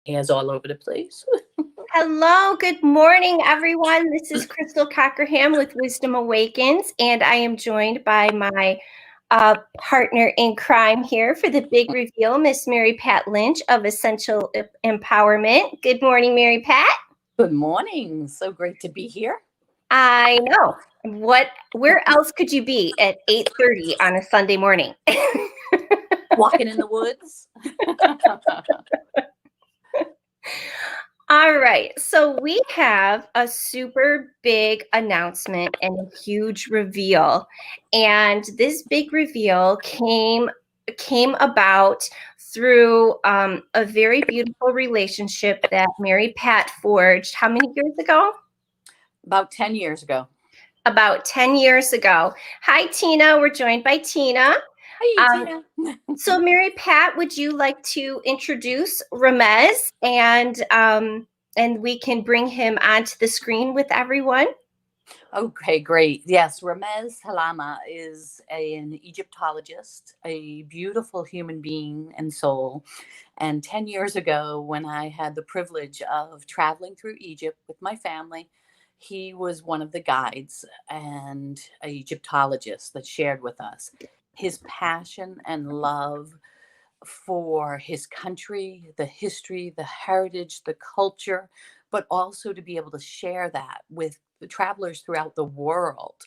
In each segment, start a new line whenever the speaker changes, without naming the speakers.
Hands all over the place.
Hello, good morning, everyone. This is Crystal Cockerham with Wisdom Awakens, and I am joined by my partner in crime here for the big reveal, Miss Mary Pat Lynch of Essential Empowerment. Good morning, Mary Pat.
Good morning. So great to be here.
I know. Where else could you be at 8:30 on a Sunday morning?
Walking in the woods.
All right, so we have a super big announcement and a huge reveal. And this big reveal came about through a very beautiful relationship that Mary Pat forged. How many years ago?
About 10 years ago.
About 10 years ago. Hi, Tina. We're joined by Tina.
Hi, Tina.
So, Mary Pat, would you like to introduce Ramez and we can bring him onto the screen with everyone?
Okay, great. Yes, Ramez Halama is an Egyptologist, a beautiful human being and soul. And 10 years ago, when I had the privilege of traveling through Egypt with my family, he was one of the guides and an Egyptologist that shared with us his passion and love for his country, the history, the heritage, the culture, but also to be able to share that with the travelers throughout the world.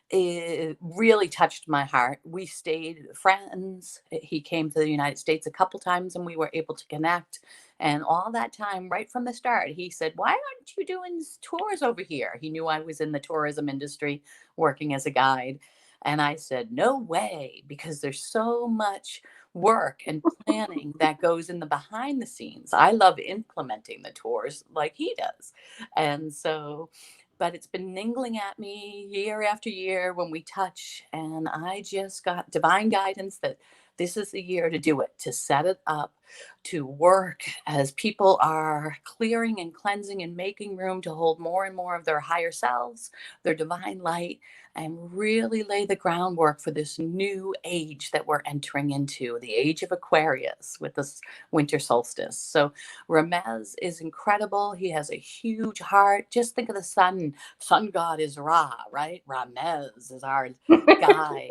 It really touched my heart. We stayed friends. He came to the United States a couple times and we were able to connect. And all that time, right from the start, he said, "Why aren't you doing tours over here?" He knew I was in the tourism industry working as a guide. And I said, "No way," because there's so much work and planning that goes in the behind the scenes. I love implementing the tours like he does. And so, but it's been niggling at me year after year when we touch. And I just got divine guidance that this is the year to do it, to set it up, to work as people are clearing and cleansing and making room to hold more and more of their higher selves, their divine light, and really lay the groundwork for this new age that we're entering into, the age of Aquarius with this winter solstice. So Ramez is incredible. He has a huge heart. Just think of the sun. Sun god is Ra, right? Ramez is our guide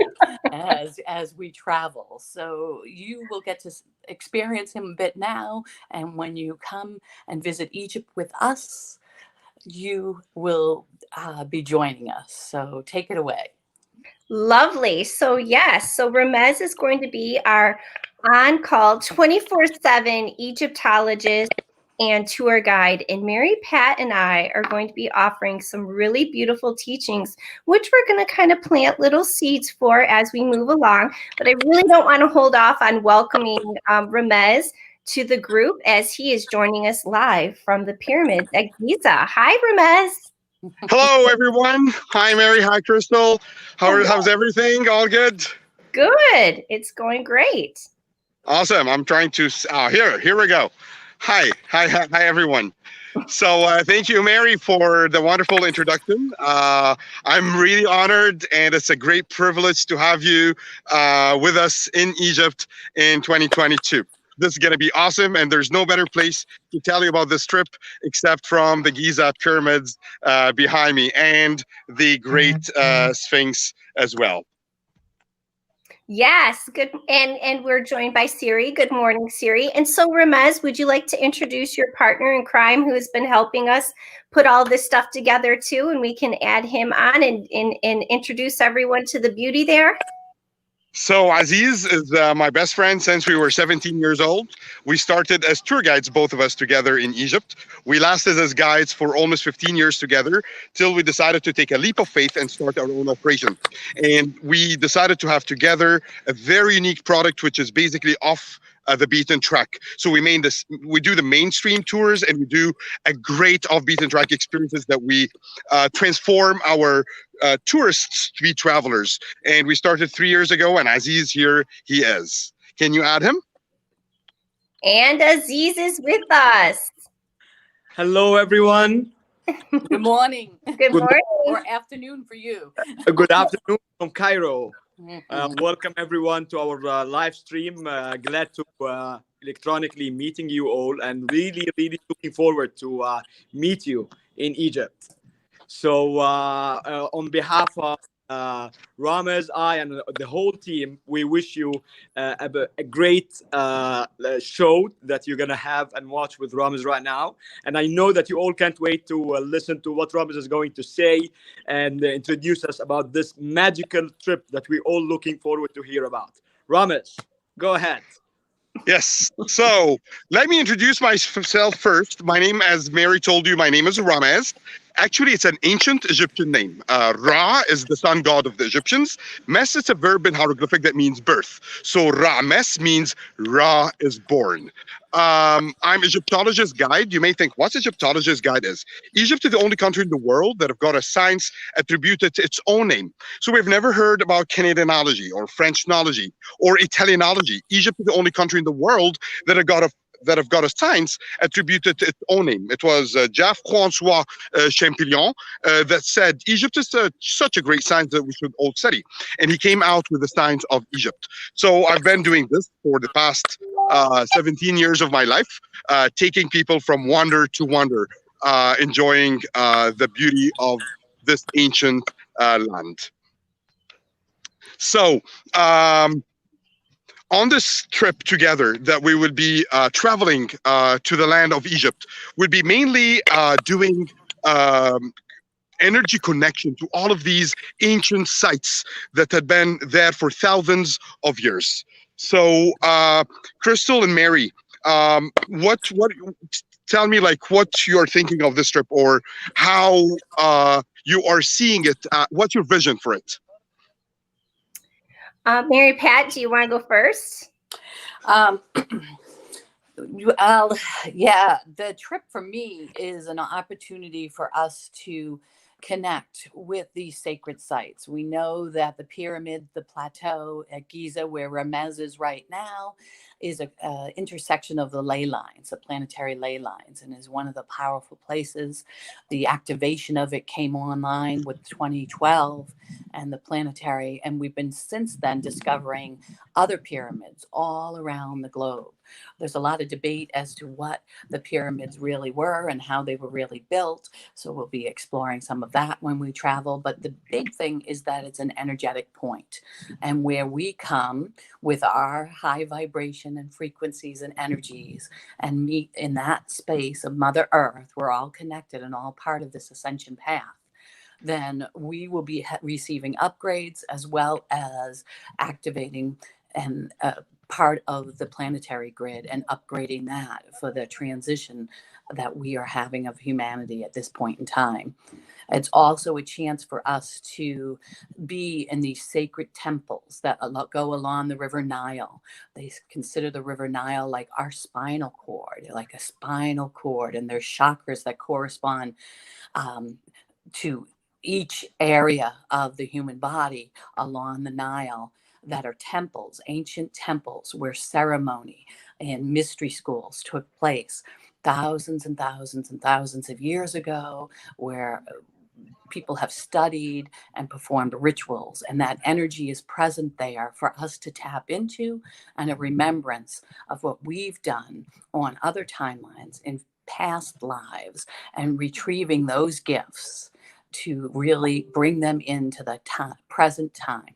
as we travel. So you will get to experience him a bit now. And when you come and visit Egypt with us, you will be joining us. So take it away.
Lovely. So yes, so Ramez is going to be our on-call 24/7 Egyptologist and tour guide. And Mary Pat and I are going to be offering some really beautiful teachings, which we're going to kind of plant little seeds for as we move along. But I really don't want to hold off on welcoming Ramez to the group as he is joining us live from the pyramids at Giza. Hi, Ramez.
Hello, everyone. Hi, Mary. Hi, Crystal. How's everything? All good?
Good. It's going great.
Awesome. I'm trying to. Here we go. Hi, everyone. So thank you, Mary, for the wonderful introduction. I'm really honored, and it's a great privilege to have you with us in Egypt in 2022. This is going to be awesome, and there's no better place to tell you about this trip except from the Giza pyramids behind me and the Great Sphinx as well.
Yes, good. And we're joined by Siri. Good morning, Siri. And so, Ramez, would you like to introduce your partner in crime who has been helping us put all this stuff together too, and we can add him on and introduce everyone to the beauty there?
So Aziz is my best friend since we were 17 years old. We started as tour guides, both of us together in Egypt. We lasted as guides for almost 15 years together till we decided to take a leap of faith and start our own operation. And we decided to have together a very unique product, which is basically off the beaten track. So we do the mainstream tours, and we do a great off beaten track experiences that we transform our tourists to be travelers. And we started 3 years ago, and Aziz here he is. Can you add him?
And Aziz is with us.
Hello, everyone.
Good morning.
Good morning.
Or afternoon for you.
Good afternoon from Cairo.
Mhm.
Welcome everyone to our live stream. Glad to electronically meeting you all, and really looking forward to meet you in Egypt. So, on behalf of Ramez, I, and the whole team, we wish you a great show that you're gonna have and watch with Ramez right now. And I know that you all can't wait to listen to what Ramez is going to say and introduce us about this magical trip that we're all looking forward to hear about. Ramez, go ahead.
Yes. So let me introduce myself first. My name, as Mary told you, my name is Ramez. Actually, it's an ancient Egyptian name. Ra is the sun god of the Egyptians. Mes is a verb in hieroglyphic that means birth. So Ra-Mes means Ra is born. I'm Egyptologist guide. You may think, what's Egyptologist guide is? Egypt is the only country in the world that have got a science attributed to its own name. So we've never heard about Canadianology or Frenchnology or Italianology. Egypt is the only country in the world that have got a science attributed to its own name. It was Jacques-François Champollion that said Egypt is such a great science that we should all study. And he came out with the science of Egypt. So I've been doing this for the past 17 years of my life, taking people from wonder to wonder, enjoying the beauty of this ancient land. So, on this trip together that we will be traveling to the land of Egypt, we'll be mainly doing energy connection to all of these ancient sites that had been there for thousands of years. So, Crystal and Mary, what tell me like what you're thinking of this trip, or how you are seeing it. What's your vision for it?
Mary Pat, do you want to go first?
Well, yeah, the trip for me is an opportunity for us to connect with these sacred sites. We know that the pyramid, the plateau at Giza, where Ramez is right now, is a intersection of the ley lines, the planetary ley lines, and is one of the powerful places. The activation of it came online with 2012 and the planetary, and we've been since then discovering other pyramids all around the globe. There's a lot of debate as to what the pyramids really were and how they were really built. So we'll be exploring some of that when we travel. But the big thing is that it's an energetic point, and where we come with our high vibration and frequencies and energies and meet in that space of Mother Earth, we're all connected and all part of this ascension path. Then we will be receiving upgrades as well as activating and part of the planetary grid and upgrading that for the transition that we are having of humanity at this point in time. It's also a chance for us to be in these sacred temples that go along the River Nile. They consider the River Nile like our spinal cord, like a spinal cord, and there's chakras that correspond to each area of the human body along the Nile, that are temples, ancient temples where ceremony and mystery schools took place thousands and thousands and thousands of years ago, where people have studied and performed rituals, and that energy is present there for us to tap into, and a remembrance of what we've done on other timelines in past lives, and retrieving those gifts to really bring them into the present time.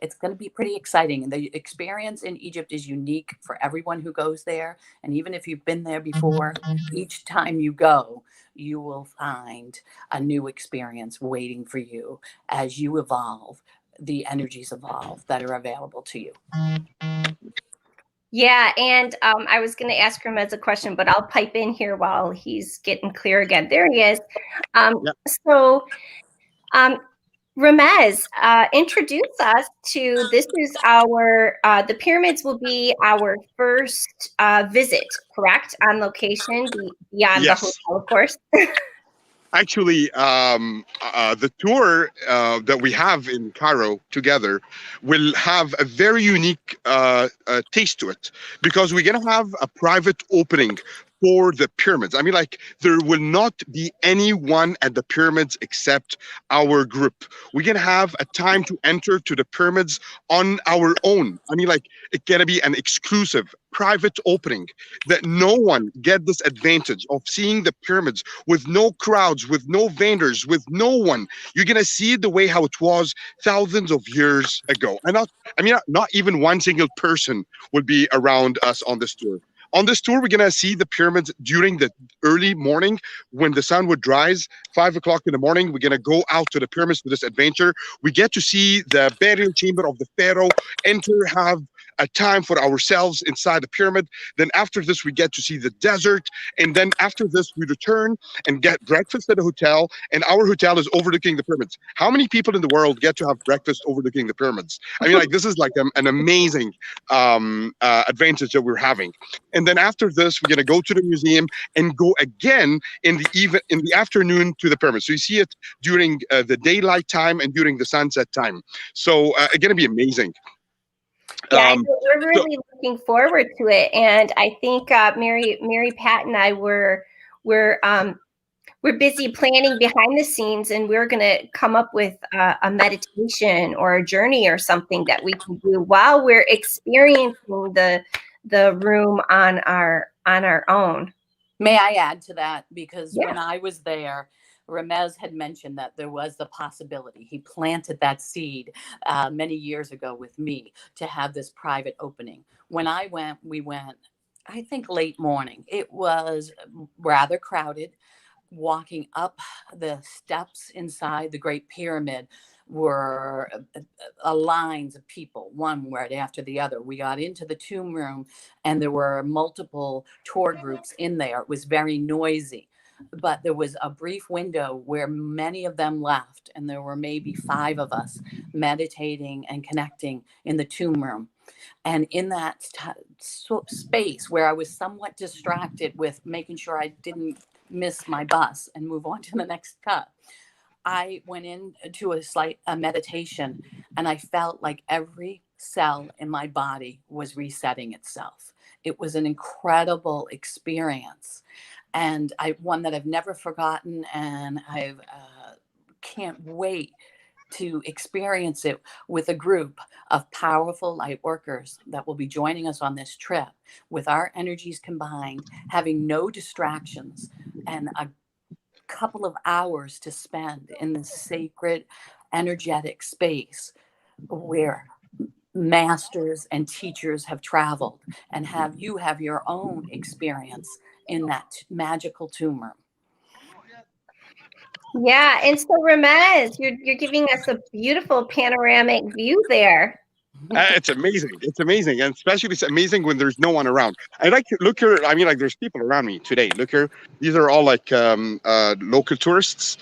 It's going to be pretty exciting. And the experience in Egypt is unique for everyone who goes there. And even if you've been there before, each time you go, you will find a new experience waiting for you as you evolve, the energies evolve that are available to you.
Yeah, and I was going to ask him as a question, but I'll pipe in here while he's getting clear again. There he is. So, Ramez, introduce us to, this is our, the pyramids will be our first visit, correct? On location, beyond the hotel, of course.
Actually, the tour that we have in Cairo together will have a very unique taste to it, because we're going to have a private opening for the pyramids. I mean, like, there will not be anyone at the pyramids except our group. We're gonna have a time to enter to the pyramids on our own. I mean, like, it's gonna be an exclusive private opening that no one get this advantage of seeing the pyramids with no crowds, with no vendors, with no one. You're gonna see it the way how it was thousands of years ago. And not even one single person will be around us on this tour. On this tour, we're gonna see the pyramids during the early morning when the sun would rise, 5 o'clock in the morning. We're gonna go out to the pyramids for this adventure. We get to see the burial chamber of the pharaoh, enter, have a time for ourselves inside the pyramid. Then after this, we get to see the desert. And then after this, we return and get breakfast at a hotel. And our hotel is overlooking the pyramids. How many people in the world get to have breakfast overlooking the pyramids? I mean, like, this is like an amazing advantage that we're having. And then after this, we're gonna go to the museum and go again in the afternoon to the pyramids. So you see it during the daylight time and during the sunset time. So it's gonna be amazing.
Yeah, we're really looking forward to it, and I think Mary Pat and I we're busy planning behind the scenes, and we're going to come up with a meditation or a journey or something that we can do while we're experiencing the room on our own.
May I add to that? Because
Yeah.
when I was there, Ramez had mentioned that there was the possibility. He planted that seed many years ago with me to have this private opening. When I went, we went, I think, late morning. It was rather crowded. Walking up the steps inside the Great Pyramid were lines of people, one right after the other. We got into the tomb room and there were multiple tour groups in there. It was very noisy. But there was a brief window where many of them left, and there were maybe 5 of us meditating and connecting in the tomb room. And in that space where I was somewhat distracted with making sure I didn't miss my bus and move on to the next cut, I went into a meditation, and I felt like every cell in my body was resetting itself. It was an incredible experience. And one that I've never forgotten, and I can't wait to experience it with a group of powerful light workers that will be joining us on this trip, with our energies combined, having no distractions, and a couple of hours to spend in this sacred, energetic space where masters and teachers have traveled, and have your own experience in that magical tomb room.
Yeah, and so Ramez, you're giving us a beautiful panoramic view there.
It's amazing. It's amazing. And especially it's amazing when there's no one around. I like to look here. I mean, like, there's people around me today. Look here. These are all like local tourists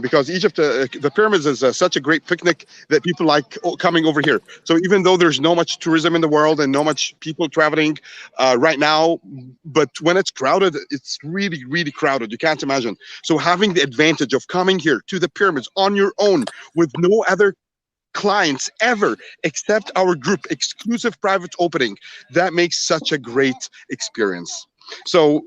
because Egypt, the pyramids is such a great picnic that people like coming over here. So even though there's no much tourism in the world and no much people traveling right now, but when it's crowded, it's really, really crowded. You can't imagine. So having the advantage of coming here to the pyramids on your own with no other clients ever except our group, exclusive private opening, that makes such a great experience. So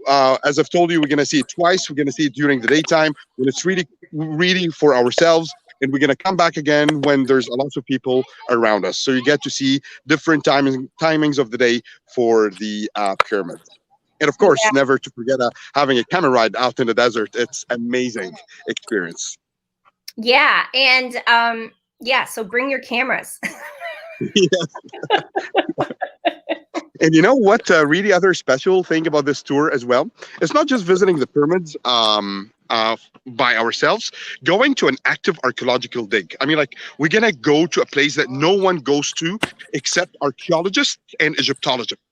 as I've told you, we're going to see it twice. We're going to see it during the daytime when it's really for ourselves, and we're going to come back again when there's a lot of people around us. So you get to see different timings of the day for the pyramids. And of course, never to forget having a camel ride out in the desert. It's amazing experience.
Yeah, and yeah, so bring your cameras.
Yes. And you know what really other special thing about this tour as well? It's not just visiting the pyramids by ourselves, going to an active archaeological dig. I mean, like, we're going to go to a place that no one goes to except archaeologists and Egyptologists.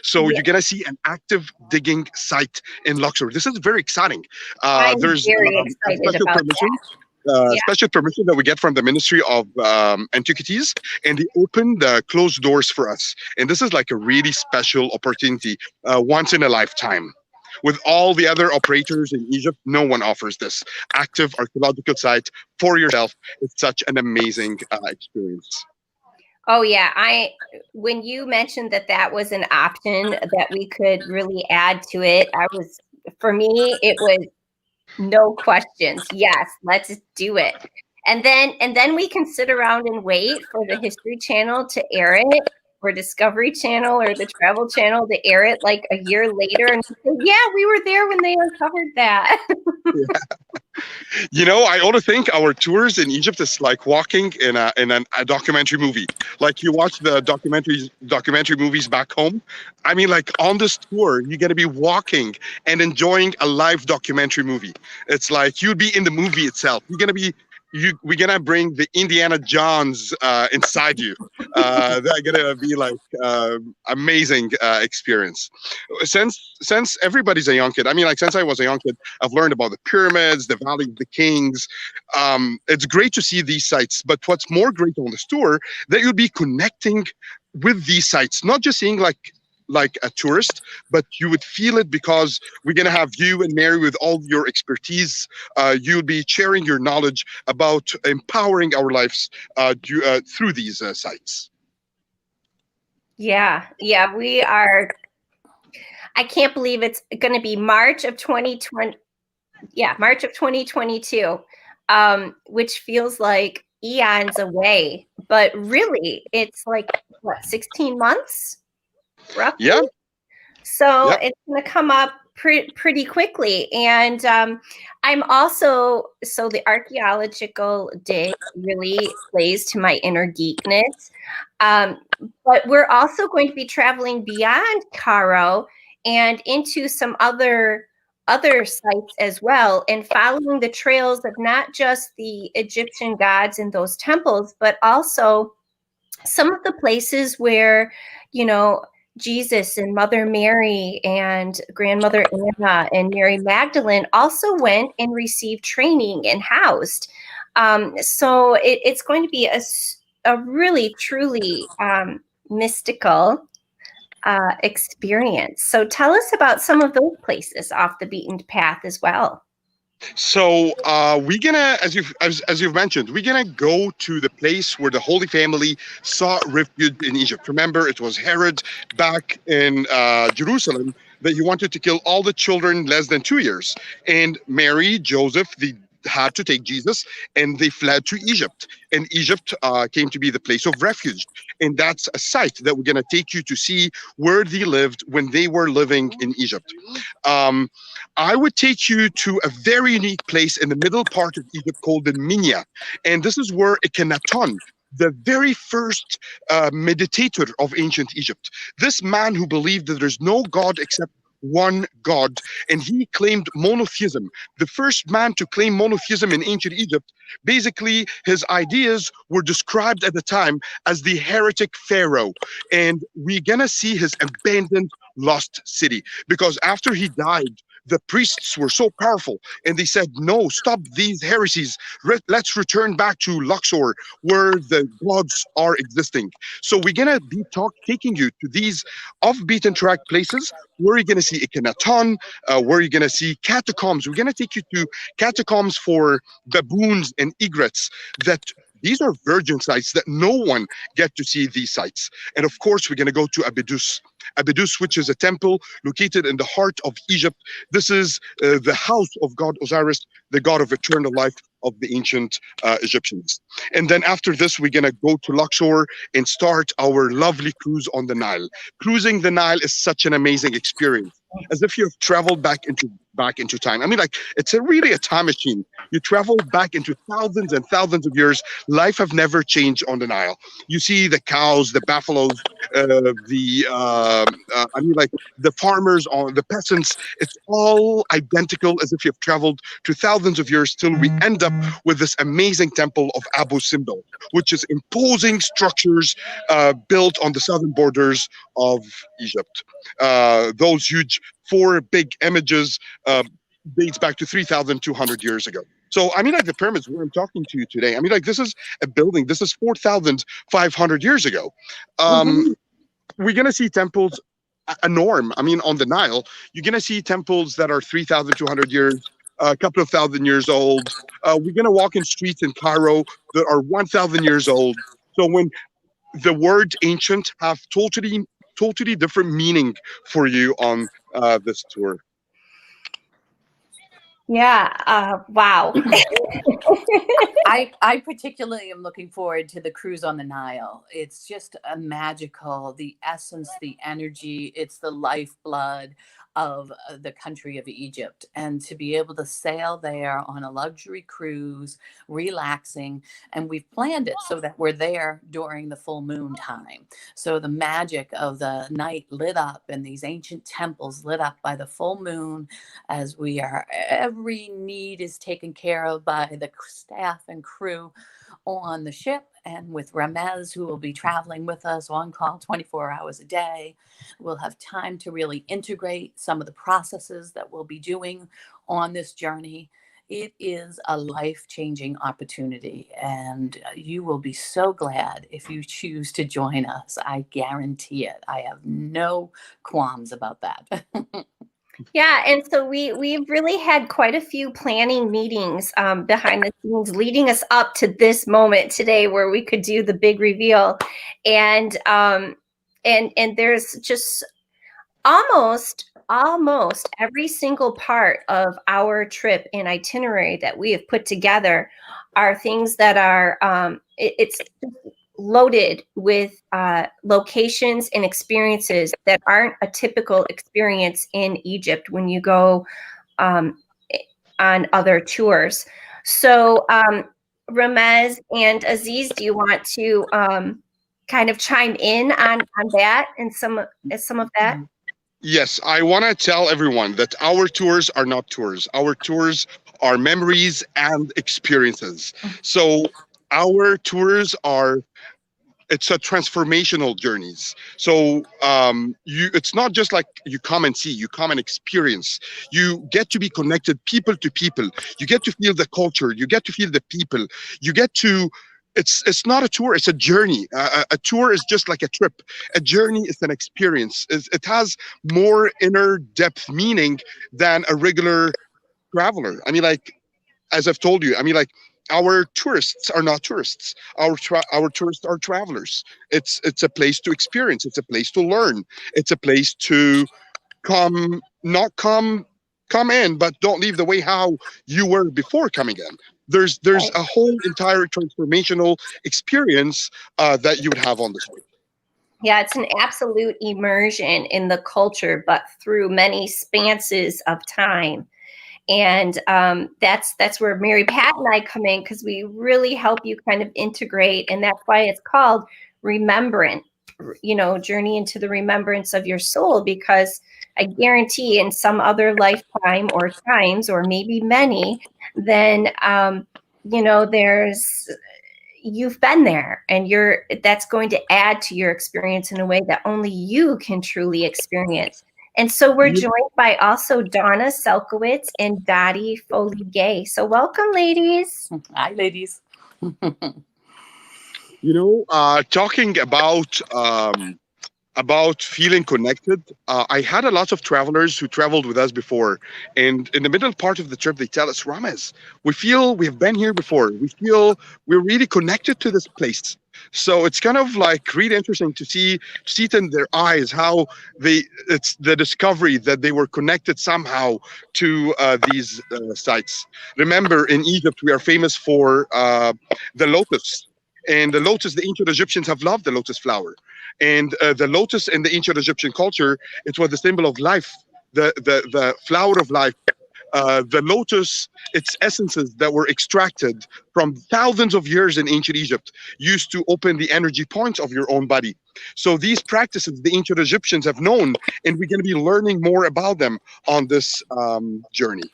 So you're going to see an active digging site in Luxor. This is very exciting. There's
very excited about
permission.
that.
Special permission that we get from the Ministry of Antiquities, and they open the closed doors for us. And this is like a really special opportunity, once in a lifetime. With all the other operators in Egypt, no one offers this active archaeological site for yourself. It's such an amazing experience.
Oh yeah, when you mentioned that was an option that we could really add to it, for me it was no questions. Yes, let's do it. And then we can sit around and wait for the History Channel to air it, or Discovery Channel or the Travel Channel to air it like a year later and say, yeah, we were there when they uncovered that.
You know, I ought to think our tours in Egypt is like walking in a documentary movie. Like you watch the documentary movies back home. I mean, like on this tour, you're gonna be walking and enjoying a live documentary movie. It's like you'd be in the movie itself. We're gonna bring the Indiana Johns inside you. That's gonna be like amazing experience. Since everybody's a young kid, I mean, like since I was a young kid, I've learned about the pyramids, the Valley of the Kings. It's great to see these sites, but what's more great on this tour that you'll be connecting with these sites, not just seeing like a tourist, but you would feel it because we're going to have you and Mary with all your expertise. You'll be sharing your knowledge about empowering our lives through these sites.
Yeah, we are. I can't believe it's going to be March of 2020. Yeah, March of 2022, which feels like eons away. But really, it's like, what, 16 months? Roughly?
Yeah.
So It's going to come up pretty quickly. And I'm also, so the archaeological dig really plays to my inner geekness. But we're also going to be traveling beyond Cairo and into some other sites as well, and following the trails of not just the Egyptian gods and those temples, but also some of the places where, you know, Jesus and Mother Mary and Grandmother Anna and Mary Magdalene also went and received training and housed. So it's going to be a really, truly mystical experience. So tell us about some of those places off the beaten path as well.
So we're gonna, as you've mentioned, we're gonna go to the place where the Holy Family sought refuge in Egypt. Remember, it was Herod back in Jerusalem that he wanted to kill all the children less than 2 years, and Mary, Joseph, they had to take Jesus, and they fled to Egypt. And Egypt came to be the place of refuge. And that's a site that we're gonna take you to see where they lived when they were living in Egypt. I would take you to a very unique place in the middle part of Egypt called the Minya. And this is where Akhenaton, the very first meditator of ancient Egypt, this man who believed that there's no God except one God, and he claimed monotheism. The first man to claim monotheism in ancient Egypt, basically his ideas were described at the time as the heretic pharaoh. And we're gonna see his abandoned lost city, because after he died, the priests were so powerful and they said, no, stop these heresies. Let's return back to Luxor where the gods are existing. So we're going to be taking you to these off-beaten track places where you're going to see Akhenaton, where you're going to see catacombs. We're going to take you to catacombs for baboons and egrets. These are virgin sites that no one get to see these sites. And of course, we're going to go to Abydos. Abydos, which is a temple located in the heart of Egypt. This is the house of God Osiris, the god of eternal life of the ancient Egyptians. And then after this, we're going to go to Luxor and start our lovely cruise on the Nile. Cruising the Nile is such an amazing experience, as if you've traveled back into time. I mean, like, it's really a time machine. You travel back into thousands and thousands of years. Life have never changed on the Nile. You see the cows, the buffaloes, the farmers, the peasants. It's all identical, as if you've traveled to thousands of years, till we end up with this amazing temple of Abu Simbel, which is imposing structures built on the southern borders of Egypt. Those huge 4 big images dates back to 3,200 years ago. So, I mean, like the pyramids where I'm talking to you today, I mean, like this is a building, this is 4,500 years ago. We're going to see temples, a norm. I mean, on the Nile, you're going to see temples that are 3,200 years, a couple of thousand years old. We're going to walk in streets in Cairo that are 1,000 years old. So when the word ancient have totally different meaning for you on this tour?
Yeah. Wow.
I particularly am looking forward to the cruise on the Nile. It's just a magical, the essence, the energy, it's the lifeblood of the country of Egypt. And to be able to sail there on a luxury cruise, relaxing, and we've planned it so that we're there during the full moon time. So the magic of the night lit up and these ancient temples lit up by the full moon, as every need is taken care of by the staff and crew on the ship, and with Ramez, who will be traveling with us on call 24 hours a day. We'll have time to really integrate some of the processes that we'll be doing on this journey. It is a life-changing opportunity, and you will be so glad if you choose to join us. I guarantee it. I have no qualms about that.
Yeah, and so we've really had quite a few planning meetings behind the scenes, leading us up to this moment today, where we could do the big reveal, and there's just almost every single part of our trip and itinerary that we have put together are things that are it's loaded with locations and experiences that aren't a typical experience in Egypt when you go on other tours. So Ramez and Aziz, do you want to kind of chime in on that and some of that?
Yes, I want to tell everyone that our tours are not tours. Our tours are memories and experiences. So our tours are, it's a transformational journeys. So it's not just like you come and see, you come and experience. You get to be connected people to people. You get to feel the culture. You get to feel the people. You get to, it's not a tour, it's a journey. A tour is just like a trip. A journey is an experience. It has more inner depth meaning than a regular traveler. I mean, like, as I've told you, I mean, like, our tourists are not tourists. Our tourists are travelers. It's a place to experience. It's a place to learn. It's a place to not come in, but don't leave the way how you were before coming in. There's
Right.
a whole entire transformational experience that you would have on this trip.
Yeah, it's an absolute immersion in the culture, but through many spanses of time. And that's where Mary Pat and I come in, because we really help you kind of integrate. And that's why it's called Remembrance, Journey into the Remembrance of Your Soul, because I guarantee in some other lifetime or times, or maybe many, then, you've been there, and that's going to add to your experience in a way that only you can truly experience. And so we're joined by also Donna Selkowitz and Dottie Foley-Gay. So welcome, ladies.
Hi, ladies.
Talking about feeling connected, I had a lot of travelers who traveled with us before, and in the middle part of the trip they tell us, Ramez, we feel we've been here before, we feel we're really connected to this place. So it's kind of like really interesting to see it in their eyes, how it's the discovery that they were connected somehow to these sites. Remember, in Egypt we are famous for the lotus. And the lotus, the ancient Egyptians have loved the lotus flower. And the lotus in the ancient Egyptian culture, it was the symbol of life, the flower of life. The lotus, its essences that were extracted from thousands of years in ancient Egypt, used to open the energy points of your own body. So these practices the ancient Egyptians have known, and we're going to be learning more about them on this journey.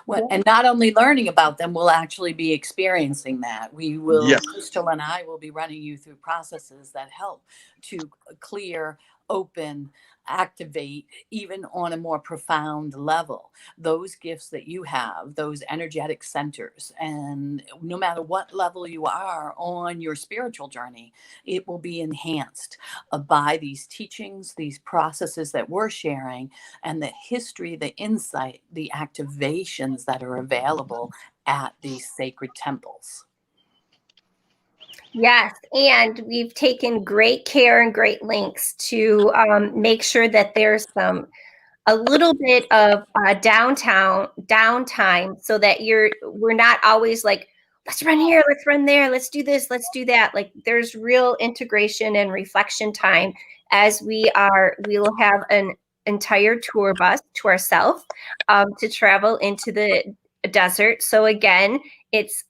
Well, and not only learning about them, we'll actually be experiencing that. We will,
Yes.
Crystal and I will be running you through processes that help to clear, open, activate, even on a more profound level, those gifts that you have, those energetic centers. And no matter what level you are on your spiritual journey, it will be enhanced by these teachings, these processes that we're sharing, and the history, the insight, the activations that are available at these sacred temples.
Yes, and we've taken great care and great lengths to make sure that there's a little bit of downtime, so that we're not always like, let's run here, let's run there, let's do this, let's do that. Like, there's real integration and reflection time as we will have an entire tour bus to ourselves to travel into the desert. So again, it's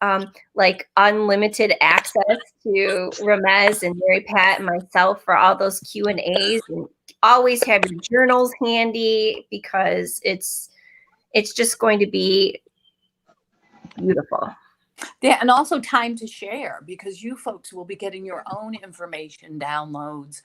like unlimited access to Ramez and Mary Pat and myself for all those Q&As, and always have your journals handy, because it's just going to be beautiful.
Yeah, and also time to share, because you folks will be getting your own information, downloads,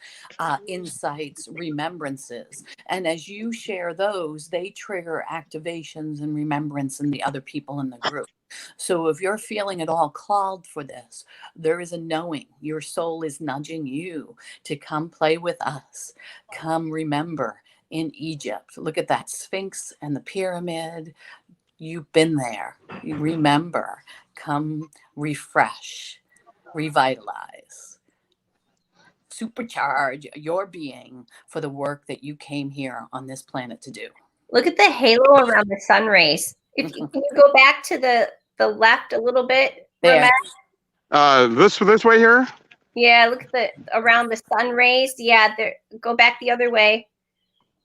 insights, remembrances. And as you share those, they trigger activations and remembrance in the other people in the group. So if you're feeling at all called for this, there is a knowing. Your soul is nudging you to come play with us. Come remember in Egypt. Look at that Sphinx and the pyramid. You've been there. You remember. Come refresh, revitalize, supercharge your being for the work that you came here on this planet to do.
Look at the halo around the sun rays. If you can you go back to the left a little bit,
There.
This way here.
Yeah, look at around the sun rays. Yeah, go back the other way.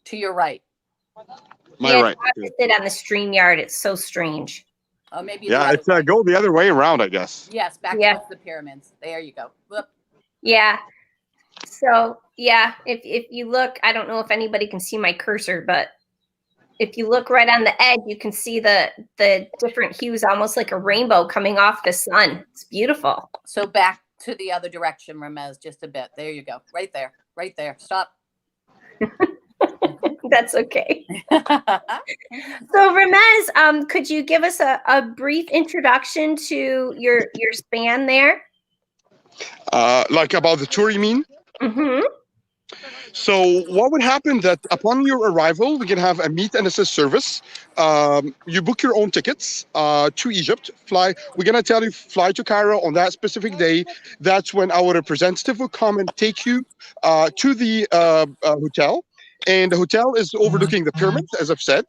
To your right.
My right.
Opposite on the StreamYard. It's so strange.
Oh, maybe.
Yeah, it's go the other way around, I guess.
Yes, back towards the pyramids. There you go. Whoop.
Yeah. So yeah, if you look, I don't know if anybody can see my cursor, but if you look right on the edge, you can see the different hues, almost like a rainbow coming off the sun. It's beautiful.
So back to the other direction, Ramez, just a bit. There you go. Right there. Right there. Stop.
That's okay. So Ramez, could you give us a brief introduction to your span there?
Like about the tour, you mean?
Mm-hmm.
So what would happen that upon your arrival, we can have a meet and assist service. You book your own tickets to Egypt. We're gonna tell you fly to Cairo on that specific day. That's when our representative will come and take you to the hotel. And the hotel is overlooking the pyramids, as I've said.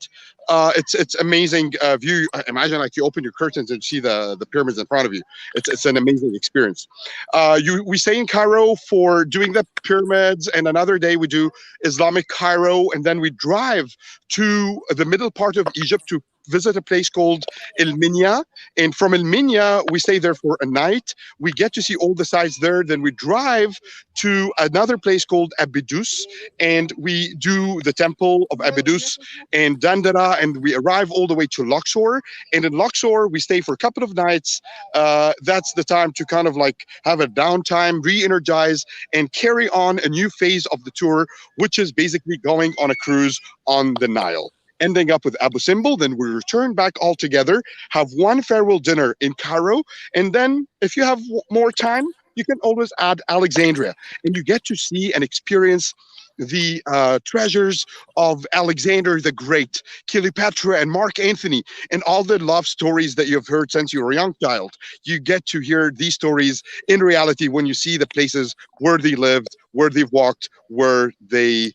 It's amazing view. Imagine like you open your curtains and see the pyramids in front of you. It's an amazing experience. We stay in Cairo for doing the pyramids, and another day we do Islamic Cairo, and then we drive to the middle part of Egypt to visit a place called El Minya. And from El Minya, we stay there for a night. We get to see all the sites there. Then we drive to another place called Abydos, and we do the temple of Abydos and Dandara, and we arrive all the way to Luxor. And in Luxor, we stay for a couple of nights. That's the time to kind of like have a downtime, re-energize, and carry on a new phase of the tour, which is basically going on a cruise on the Nile. Ending up with Abu Simbel, then we return back all together, have one farewell dinner in Cairo, and then if you have more time, you can always add Alexandria, and you get to see and experience the treasures of Alexander the Great, Cleopatra and Mark Antony, and all the love stories that you've heard since you were a young child. You get to hear these stories in reality when you see the places where they lived, where they've walked, where they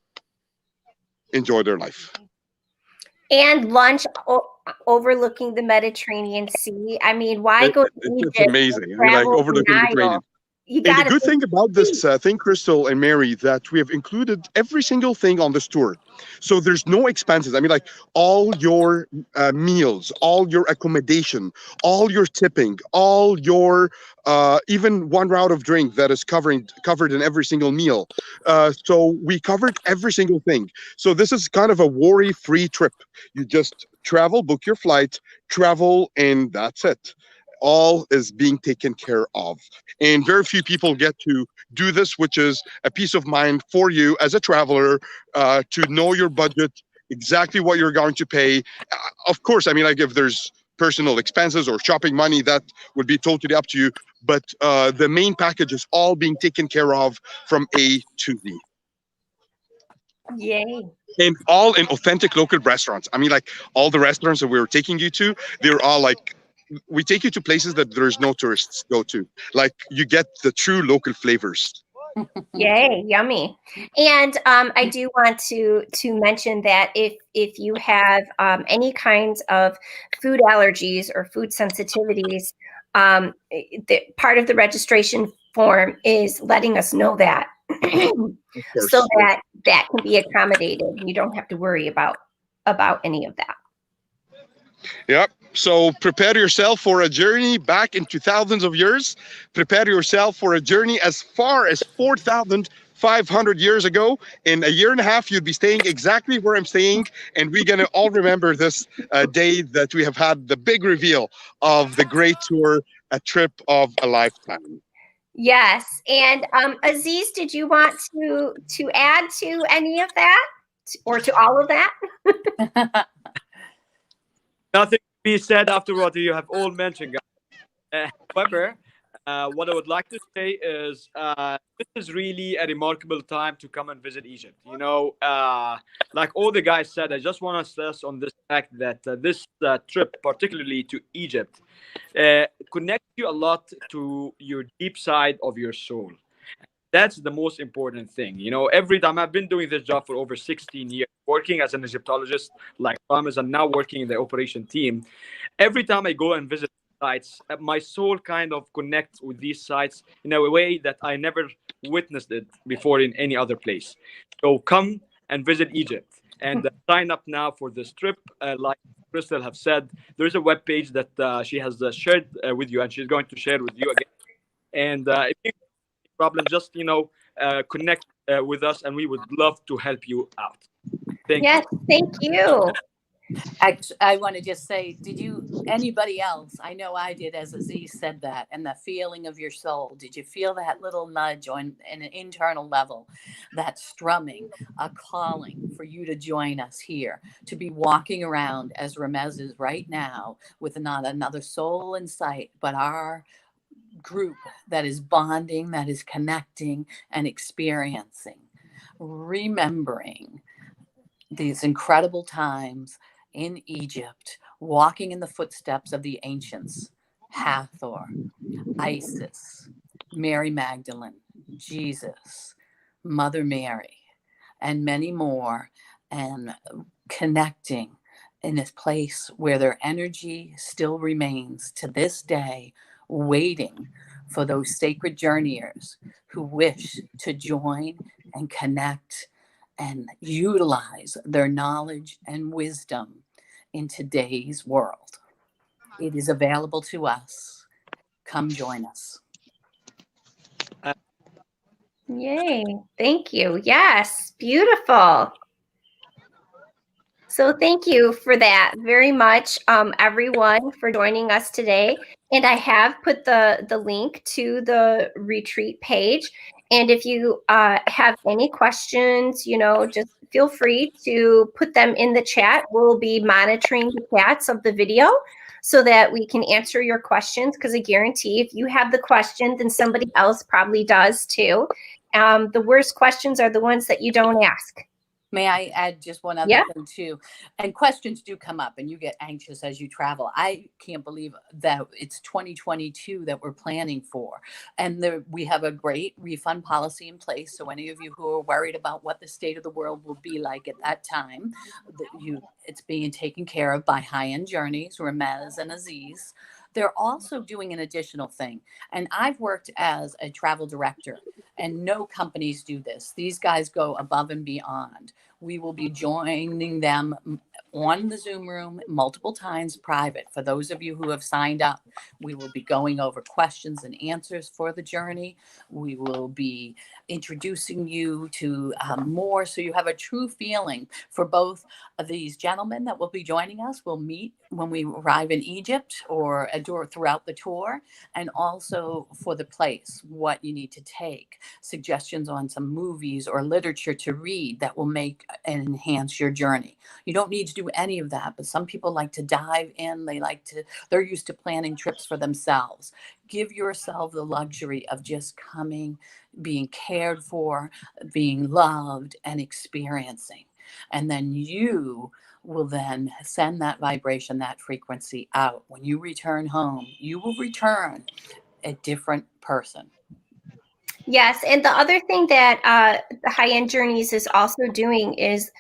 enjoyed their life.
And lunch overlooking the Mediterranean Sea. I mean, why go to Egypt?
It's amazing. I mean, like overlooking the Mediterranean. And the good thing about this thing, Crystal and Mary, that we have included every single thing on this tour. So there's no expenses. I mean, like all your meals, all your accommodation, all your tipping, all your even one round of drink that is covered in every single meal. So we covered every single thing. So this is kind of a worry-free trip. You just travel, book your flight, travel, and that's it. All is being taken care of. And very few people get to do this, which is a peace of mind for you as a traveler, to know your budget, exactly what you're going to pay. Of course, I mean, like if there's personal expenses or shopping money, that would be totally up to you. But the main package is all being taken care of from A to Z.
Yay.
And all in authentic local restaurants. I mean, like all the restaurants that we were taking you to, they're all like we take you to places that there's no tourists go to. Like you get the true local flavors.
Yay, yummy. And I do want to mention that if you have any kinds of food allergies or food sensitivities, part of the registration form is letting us know that so that can be accommodated. You don't have to worry about any of that.
Yep. So prepare yourself for a journey back into thousands of years. Prepare yourself for a journey as far as 4,500 years ago. In a year and a half, you'll be staying exactly where I'm staying. And we're going to all remember this day that we have had the big reveal of the great tour, a trip of a lifetime.
Yes. And Aziz, did you want to add to any of that or to all of that?
Nothing to be said after what you have all mentioned, guys. However, what I would like to say is this is really a remarkable time to come and visit Egypt. You know, like all the guys said, I just want to stress on this fact that this trip, particularly to Egypt, connects you a lot to your deep side of your soul. That's the most important thing. You know, every time I've been doing this job for over 16 years, working as an Egyptologist like Ramiz and now working in the operation team, every time I go and visit sites, my soul kind of connects with these sites in a way that I never witnessed it before in any other place. So come and visit Egypt and sign up now for this trip. Like Crystal have said, there's a webpage that she has shared with you, and she's going to share with you again. And if you problem, just connect with us, and we would love to help you out. Thank
you.
I want to just say, anybody else? I know I did, as Aziz said that, and the feeling of your soul. Did you feel that little nudge on an internal level, that strumming, a calling for you to join us here, to be walking around as Ramez is right now, with not another soul in sight, but our group that is bonding, that is connecting and experiencing, remembering these incredible times in Egypt, walking in the footsteps of the ancients, Hathor, Isis, Mary Magdalene, Jesus, Mother Mary, and many more, and connecting in this place where their energy still remains to this day, waiting for those sacred journeyers who wish to join and connect and utilize their knowledge and wisdom in today's world. It is available to us. Come join us.
Yay. Thank you. Yes. Beautiful. So thank you for that very much, everyone, for joining us today. And I have put the link to the retreat page. And if you have any questions, just feel free to put them in the chat. We'll be monitoring the chats of the video so that we can answer your questions, because I guarantee if you have the question, then somebody else probably does too. The worst questions are the ones that you don't ask.
May I add just one other thing too? And questions do come up and you get anxious as you travel. I can't believe that it's 2022 that we're planning for. And we have a great refund policy in place. So any of you who are worried about what the state of the world will be like at that time, it's being taken care of by High End Journeys, Ramez and Aziz. They're also doing an additional thing. And I've worked as a travel director, and no companies do this. These guys go above and beyond. We will be joining them on the Zoom room multiple times private. For those of you who have signed up, we will be going over questions and answers for the journey. We will be introducing you to more, so you have a true feeling for both of these gentlemen that will be joining us. We'll meet when we arrive in Egypt or throughout the tour, and also for the place, what you need to take, suggestions on some movies or literature to read that will make and enhance your journey. You don't need to do any of that, but some people like to dive in. They're used to planning trips for themselves. Give yourself the luxury of just coming, being cared for, being loved, and experiencing. And then you will then send that vibration, that frequency out. When you return home, you will return a different person.
Yes, and the other thing that the High End Journeys is also doing is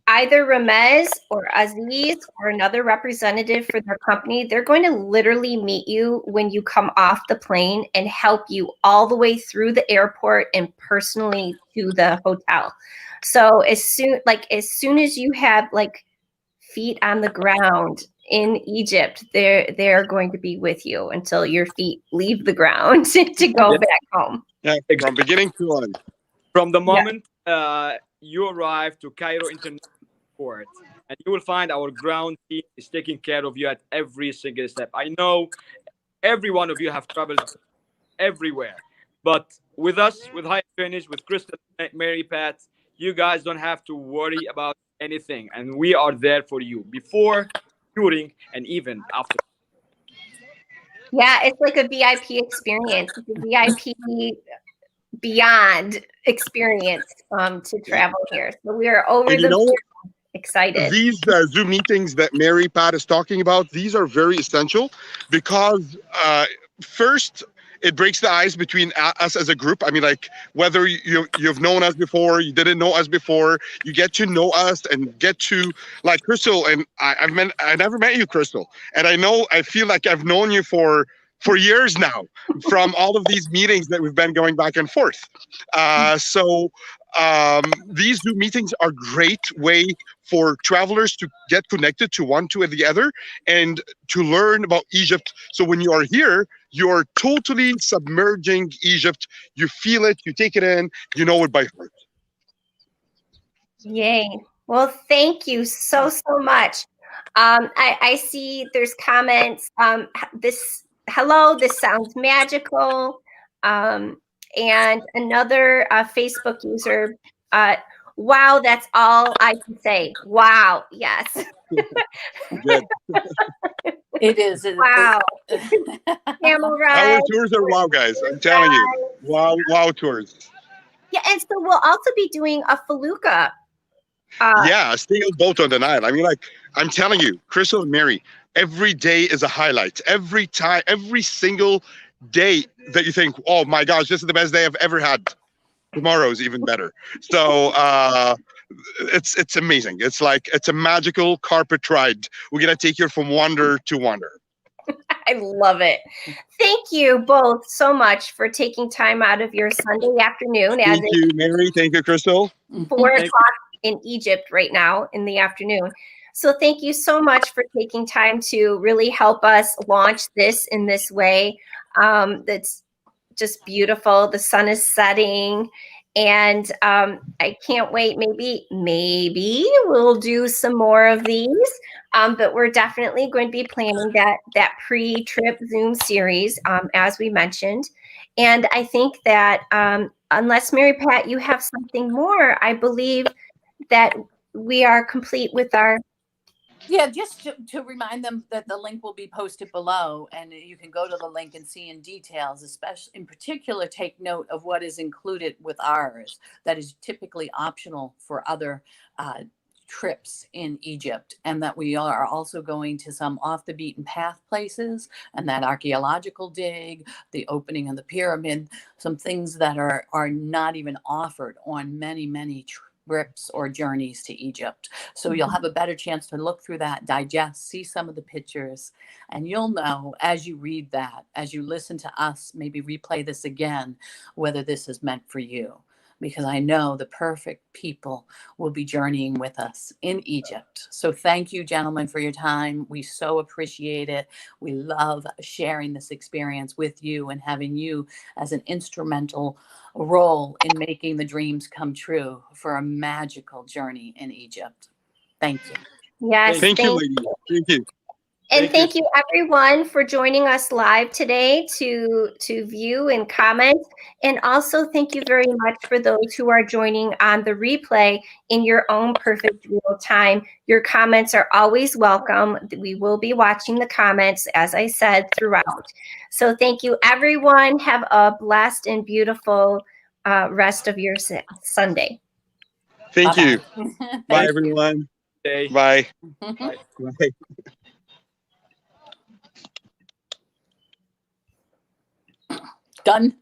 either Ramez or Aziz or another representative for their company, they're going to literally meet you when you come off the plane and help you all the way through the airport and personally to the hotel. So as soon as you have like feet on the ground in Egypt, they're going to be with you until your feet leave the ground to go back home.
Yeah, from beginning to end.
From the moment you arrive to Cairo International Airport, and you will find our ground team is taking care of you at every single step. I know every one of you have traveled everywhere, but with us, with High Finish, with Crystal, Mary, Pat, you guys don't have to worry about anything, and we are there for you before, during, and even after.
Yeah, it's like a VIP experience. It's a VIP beyond experience to travel here. So we are over
And
the moon excited.
These Zoom meetings that Mary Pat is talking about, these are very essential because first, it breaks the ice between us as a group. I mean, like whether you've known us before, you didn't know us before, you get to know us and get to like Crystal. And I never met you, Crystal, and I feel like I've known you for years now from all of these meetings that we've been going back and forth. So these Zoom meetings are great way for travelers to get connected to one to the other and to learn about Egypt. So when you are here, you're totally submerging Egypt. You feel it, you take it in, you know it by heart.
Yay. Well, thank you so much. I see there's comments. Hello, this sounds magical. And another Facebook user, wow, that's all I can say. Wow, yes.
Good.
It is.
Wow. Camel ride.
Our tours are wow, guys. I'm telling you. Wow tours.
Yeah, and so we'll also be doing a felucca.
Yeah, a single boat on the Nile. I mean, like, I'm telling you, Crystal and Mary, every day is a highlight. Every time, every single day that you think, oh my gosh, this is the best day I've ever had. Tomorrow's even better. So it's amazing. It's like it's a magical carpet ride. We're gonna take you from wonder to wonder.
I love it. Thank you both so much for taking time out of your Sunday afternoon.
Thank you, Mary. Thank you, Crystal.
4 o'clock in Egypt right now in the afternoon. So thank you so much for taking time to really help us launch this in this way. That's just beautiful. The sun is setting, and I can't wait. Maybe we'll do some more of these, but we're definitely going to be planning that pre-trip Zoom series, as we mentioned. And I think that unless Mary Pat, you have something more, I believe that we are complete with our.
Yeah, just to remind them that the link will be posted below, and you can go to the link and see in details, especially in particular, take note of what is included with ours that is typically optional for other trips in Egypt, and that we are also going to some off the beaten path places, and that archaeological dig, the opening of the pyramid, some things that are not even offered on many trips or journeys to Egypt. So you'll have a better chance to look through that, digest, see some of the pictures, and you'll know as you read that, as you listen to us, maybe replay this again, whether this is meant for you. Because I know the perfect people will be journeying with us in Egypt. So thank you, gentlemen, for your time. We so appreciate it. We love sharing this experience with you and having you as an instrumental role in making the dreams come true for a magical journey in Egypt. Thank you.
Yes.
Thank you, lady. Thank you.
And thank you everyone for joining us live today to view and comment. And also thank you very much for those who are joining on the replay in your own perfect real time. Your comments are always welcome. We will be watching the comments, as I said, throughout. So thank you everyone. Have a blessed and beautiful rest of your Sunday.
Thank you.
Bye-bye.
Bye, everyone.
day.
Bye.
Bye.
Done.